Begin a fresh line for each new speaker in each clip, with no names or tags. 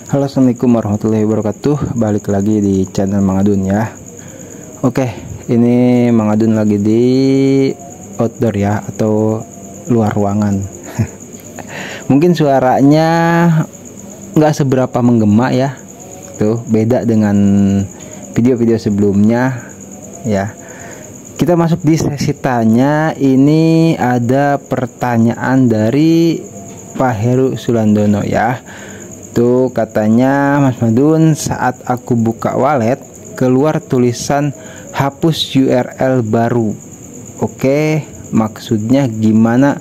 Halo, assalamualaikum warahmatullahi wabarakatuh. Balik lagi di channel Mang Adun ya. Oke, ini Mang Adun lagi di outdoor ya, atau luar ruangan. Mungkin suaranya nggak seberapa menggema ya. Tuh beda dengan video-video sebelumnya ya. Kita masuk di sesi tanya. Ini ada pertanyaan dari Pak Heru Sulandono ya. Tuh katanya, Mas Madun, saat aku buka wallet keluar tulisan hapus URL baru. Oke, maksudnya gimana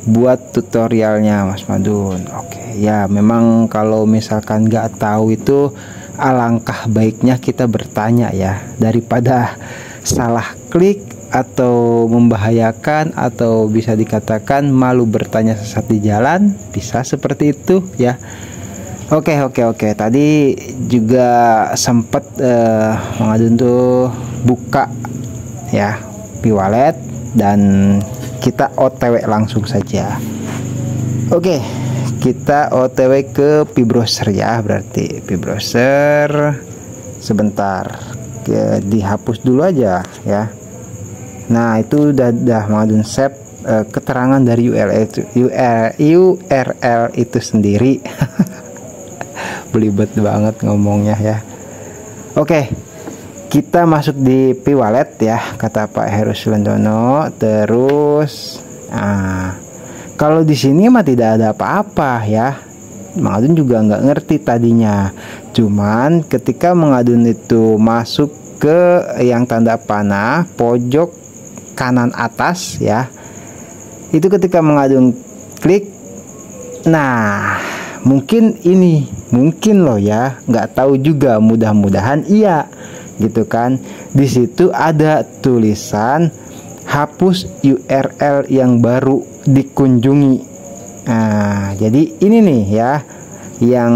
buat tutorialnya, Mas Madun? Oke ya, memang kalau misalkan nggak tahu itu alangkah baiknya kita bertanya ya, daripada salah klik atau membahayakan, atau bisa dikatakan malu bertanya sesat di jalan, bisa seperti itu ya. Oke. Tadi juga sempat Mang Adun tuh buka ya Pi-Wallet, dan kita OTW langsung saja. Oke, kita OTW ke Pi-Browser ya, berarti Pi-Browser. Sebentar, dihapus dulu aja ya. Nah, itu udah Mang Adun save keterangan dari URL itu sendiri. Belibet banget ngomongnya ya. Oke, kita masuk di Pi-Wallet ya, kata Pak Heru Sulandono. Terus kalau di sini mah tidak ada apa-apa ya. Mang Adun juga nggak ngerti tadinya. Cuman ketika Mang Adun itu masuk ke yang tanda panah pojok kanan atas ya, itu ketika Mang Adun klik, nah mungkin loh ya, nggak tahu juga, mudah-mudahan iya gitu kan. Di situ ada tulisan hapus URL yang baru dikunjungi. Nah, jadi ini nih ya, yang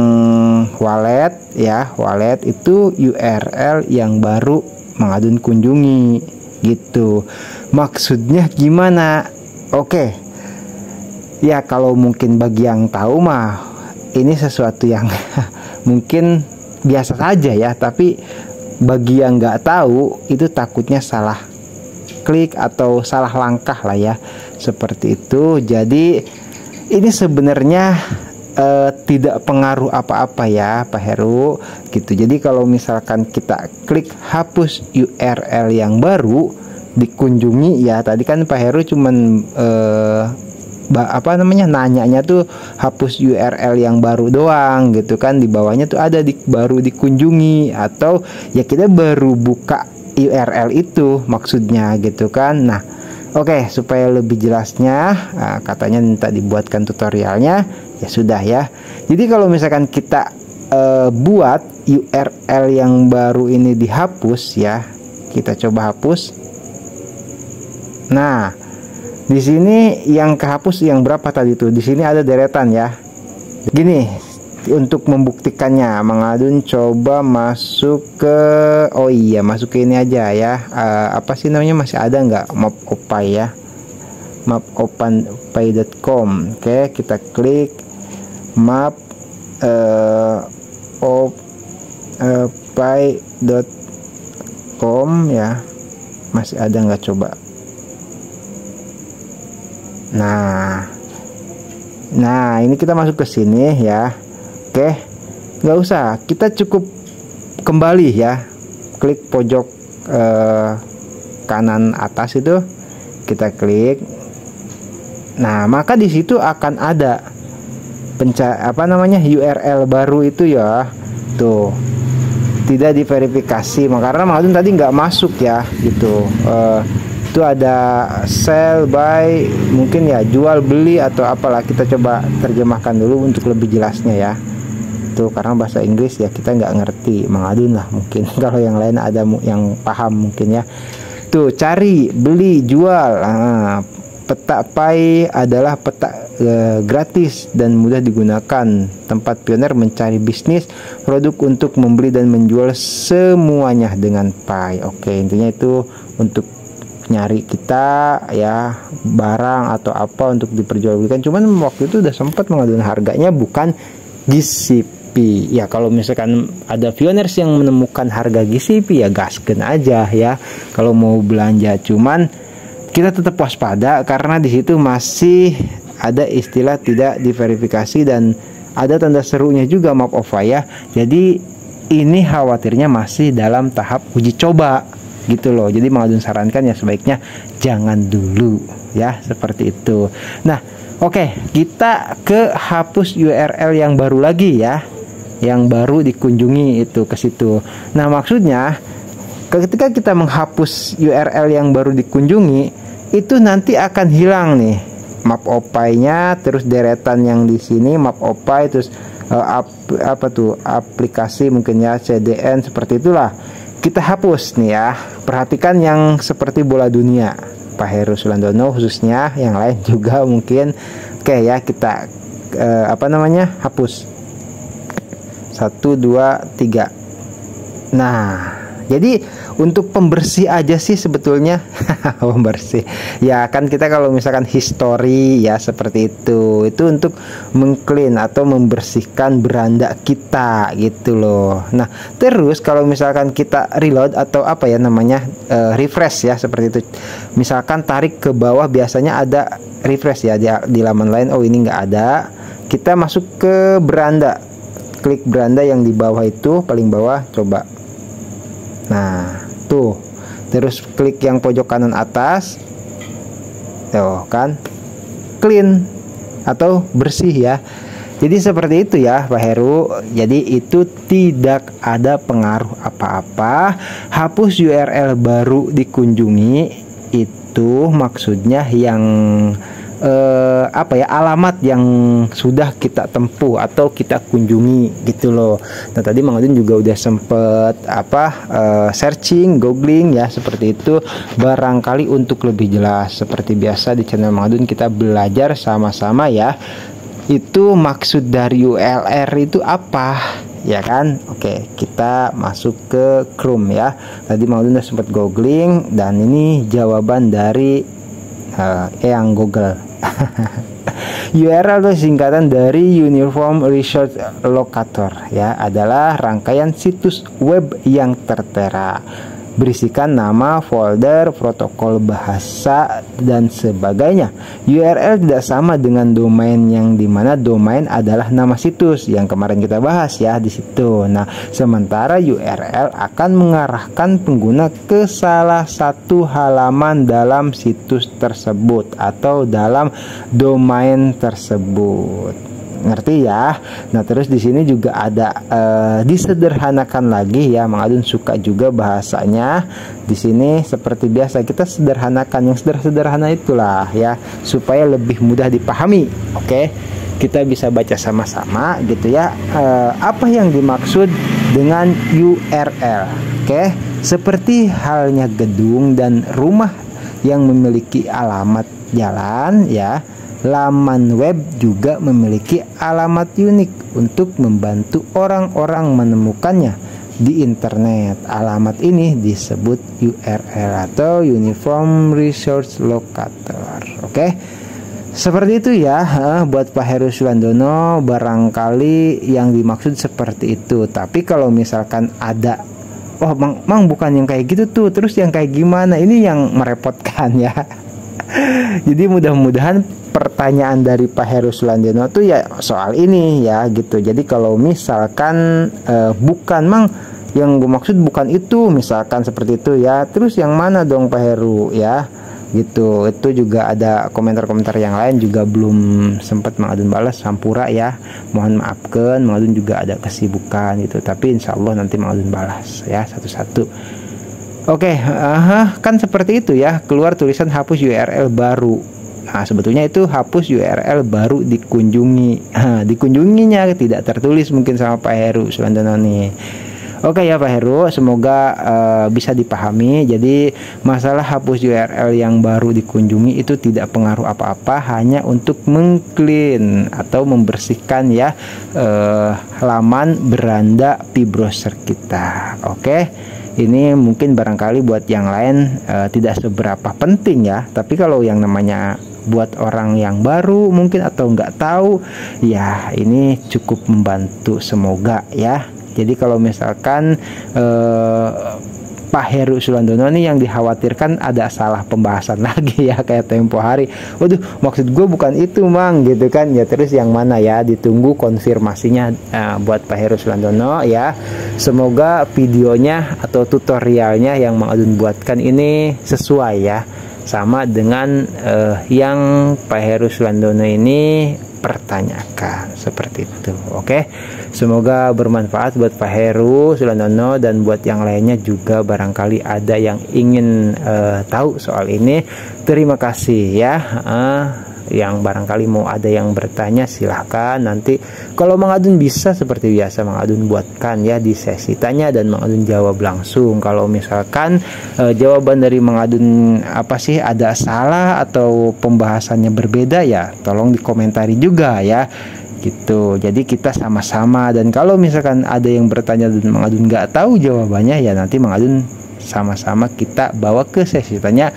wallet ya, wallet itu URL yang baru Mang Adun kunjungi gitu. Maksudnya gimana? Oke ya, kalau mungkin bagi yang tahu mah ini sesuatu yang mungkin biasa saja ya, tapi bagi yang nggak tahu itu takutnya salah klik atau salah langkah lah ya, seperti itu. Jadi ini sebenarnya tidak pengaruh apa-apa ya Pak Heru gitu. Jadi kalau misalkan kita klik hapus URL yang baru dikunjungi ya, tadi kan Pak Heru cuman nanyanya tuh hapus URL yang baru doang gitu kan. Di bawahnya tuh ada baru dikunjungi, atau ya kita baru buka URL itu maksudnya gitu kan. Nah oke, supaya lebih jelasnya katanya minta dibuatkan tutorialnya, ya sudah ya. Jadi kalau misalkan kita buat URL yang baru ini dihapus ya, kita coba hapus. Nah, di sini yang kehapus yang berapa tadi tuh? Di sini ada deretan ya. Gini, untuk membuktikannya Mang Adun coba masuk ke, masuk ke ini aja ya. Apa sih namanya, masih ada nggak? Map-Opay ya. Map-Opay.com. Oke, kita klik map opay.com ya. Masih ada nggak, coba? Nah ini kita masuk ke sini ya. Oke, nggak usah, kita cukup kembali ya, klik pojok kanan atas itu, kita klik. Nah, maka di situ akan ada URL baru itu ya. Tuh, tidak diverifikasi, karena Mang Adun tadi nggak masuk ya gitu. Itu ada sell, buy, mungkin ya jual beli atau apalah. Kita coba terjemahkan dulu untuk lebih jelasnya ya. Tuh, karena bahasa Inggris ya kita nggak ngerti, Mang Adun lah mungkin. Kalau yang lain ada yang paham mungkin ya. Tuh, cari, beli, jual. Peta Pi adalah peta gratis dan mudah digunakan, tempat pioner mencari bisnis produk untuk membeli dan menjual semuanya dengan Pi. Oke, intinya itu untuk nyari kita ya barang atau apa untuk diperjualbelikan. Cuman waktu itu udah sempat mengadukan harganya bukan GSIP GCP. Ya kalau misalkan ada viewers yang menemukan harga GCP ya gaskeun aja ya kalau mau belanja. Cuman kita tetap waspada karena di situ masih ada istilah tidak diverifikasi dan ada tanda serunya juga map OVA ya. Jadi ini khawatirnya masih dalam tahap uji coba gitu loh. Jadi Mang Adun sarankan ya sebaiknya jangan dulu ya, seperti itu. Nah, oke, kita ke hapus URL yang baru lagi ya. Yang baru dikunjungi itu ke situ. Nah, maksudnya ketika kita menghapus URL yang baru dikunjungi, itu nanti akan hilang nih map OPI-nya, terus deretan yang di sini map OPI, terus aplikasi mungkin ya CDN seperti itulah. Kita hapus nih ya. Perhatikan yang seperti bola dunia. Pak Heru Sulandono khususnya, yang lain juga mungkin. Oke ya, kita hapus 1 2 3. Nah, jadi untuk pembersih aja sih sebetulnya. Pembersih ya kan, kita kalau misalkan history ya seperti itu untuk mengclean atau membersihkan beranda kita gitu loh. Nah, terus kalau misalkan kita reload atau refresh ya seperti itu, misalkan tarik ke bawah, biasanya ada refresh ya di laman lain. Oh, ini nggak ada. Kita masuk ke beranda, klik beranda yang di bawah itu, paling bawah, coba. Nah, tuh. Terus klik yang pojok kanan atas. Tuh kan. Clean atau bersih ya. Jadi seperti itu ya Pak Heru. Jadi itu tidak ada pengaruh apa-apa. Hapus URL baru dikunjungi itu maksudnya yang alamat yang sudah kita tempuh atau kita kunjungi gitu loh. Nah, tadi Mang Adun juga udah sempet searching, googling ya seperti itu. Barangkali untuk lebih jelas, seperti biasa di channel Mang Adun kita belajar sama-sama ya. Itu maksud dari URL itu apa? Ya kan? Oke, kita masuk ke Chrome ya. Tadi Mang Adun udah sempat googling dan ini jawaban dari yang Google. URL itu singkatan dari Uniform Resource Locator ya, adalah rangkaian situs web yang tertera, berisikan nama, folder, protokol bahasa dan sebagainya. URL tidak sama dengan domain, yang dimana domain adalah nama situs yang kemarin kita bahas ya di situ. Nah, sementara URL akan mengarahkan pengguna ke salah satu halaman dalam situs tersebut atau dalam domain tersebut. Ngerti ya? Nah, terus di sini juga ada disederhanakan lagi ya. Mang Adun suka juga bahasanya. Di sini seperti biasa kita sederhanakan, yang sederhana itulah ya, supaya lebih mudah dipahami. Oke. Kita bisa baca sama-sama gitu ya. Apa yang dimaksud dengan URL? Oke. Seperti halnya gedung dan rumah yang memiliki alamat jalan ya. Laman web juga memiliki alamat unik untuk membantu orang-orang menemukannya di internet. Alamat ini disebut URL atau Uniform Resource Locator. Oke, seperti itu ya. Buat Pak Heru Sulandono barangkali yang dimaksud seperti itu. Tapi kalau misalkan ada, oh mang bukan yang kayak gitu tuh, terus yang kayak gimana, ini yang merepotkan ya. Jadi mudah-mudahan pertanyaan dari Pak Heru Sulandono tuh ya soal ini ya gitu. Jadi kalau misalkan bukan Mang, yang gue maksud bukan itu, misalkan seperti itu ya, terus yang mana dong Pak Heru ya gitu. Itu juga ada komentar-komentar yang lain juga belum sempat Mang Adun balas, sampura ya, mohon maafkan. Mang Adun juga ada kesibukan gitu, tapi insya Allah nanti Mang Adun balas ya satu-satu. Oke, kan seperti itu ya. Keluar tulisan hapus URL baru. Nah, sebetulnya itu hapus URL baru dikunjungi. Dikunjunginya tidak tertulis mungkin sama Pak Heru Sulandono nih. Oke ya Pak Heru, semoga bisa dipahami. Jadi masalah hapus URL yang baru dikunjungi itu tidak pengaruh apa-apa, hanya untuk mengclean atau membersihkan ya laman beranda P-browser kita. Oke. Ini mungkin barangkali buat yang lain tidak seberapa penting ya. Tapi kalau yang namanya buat orang yang baru mungkin atau nggak tahu ya, ini cukup membantu semoga ya. Jadi kalau misalkan Pak Heru Sulandono nih yang dikhawatirkan ada salah pembahasan lagi ya kayak tempo hari. Waduh, maksud gue bukan itu Mang gitu kan ya. Terus yang mana ya, ditunggu konfirmasinya buat Pak Heru Sulandono ya. Semoga videonya atau tutorialnya yang Mang Adun buatkan ini sesuai ya sama dengan yang Pak Heru Sulandono ini pertanyakan, seperti itu. Oke, semoga bermanfaat buat Pak Heru Sulandono dan buat yang lainnya juga, barangkali ada yang ingin tahu soal ini. Terima kasih ya. Yang barangkali mau ada yang bertanya silahkan, nanti kalau Mang Adun bisa seperti biasa Mang Adun buatkan ya di sesi tanya dan Mang Adun jawab langsung. Kalau misalkan jawaban dari Mang Adun apa sih ada salah atau pembahasannya berbeda ya tolong dikomentari juga ya gitu. Jadi kita sama-sama, dan kalau misalkan ada yang bertanya dan Mang Adun nggak tahu jawabannya ya nanti Mang Adun sama-sama kita bawa ke sesi tanya.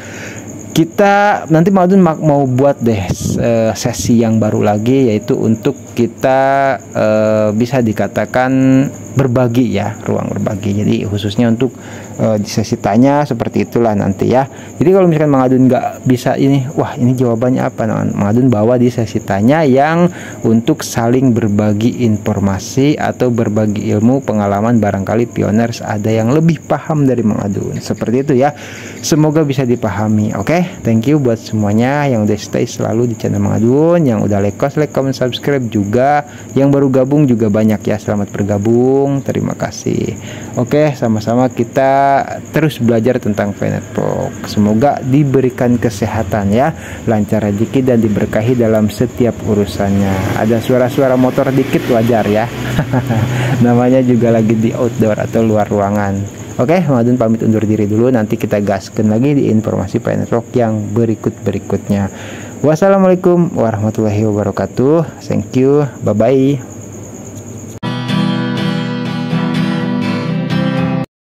Kita nanti Mang Adun mau buat deh sesi yang baru lagi, yaitu untuk kita bisa dikatakan berbagi ya, ruang berbagi. Jadi khususnya untuk di sesi tanya seperti itulah nanti ya. Jadi kalau misalkan Mang Adun nggak bisa ini, wah ini jawabannya apa, nah, Mang Adun bawa di sesi tanya yang untuk saling berbagi informasi atau berbagi ilmu pengalaman, barangkali pioners ada yang lebih paham dari Mang Adun, seperti itu ya. Semoga bisa dipahami. Oke, thank you buat semuanya yang udah stay selalu di channel Mang Adun, yang udah like, comment, subscribe juga, yang baru gabung juga banyak ya, selamat bergabung, terima kasih. Oke, sama-sama kita terus belajar tentang Venetprog. Semoga diberikan kesehatan ya, lancar rezeki dan diberkahi dalam setiap urusannya. Ada suara-suara motor dikit wajar ya. Namanya juga lagi di outdoor atau luar ruangan. Oke, Mang Adun pamit undur diri dulu. Nanti kita gaskan lagi di informasi Venetprog yang berikutnya. Wassalamualaikum warahmatullahi wabarakatuh. Thank you. Bye bye.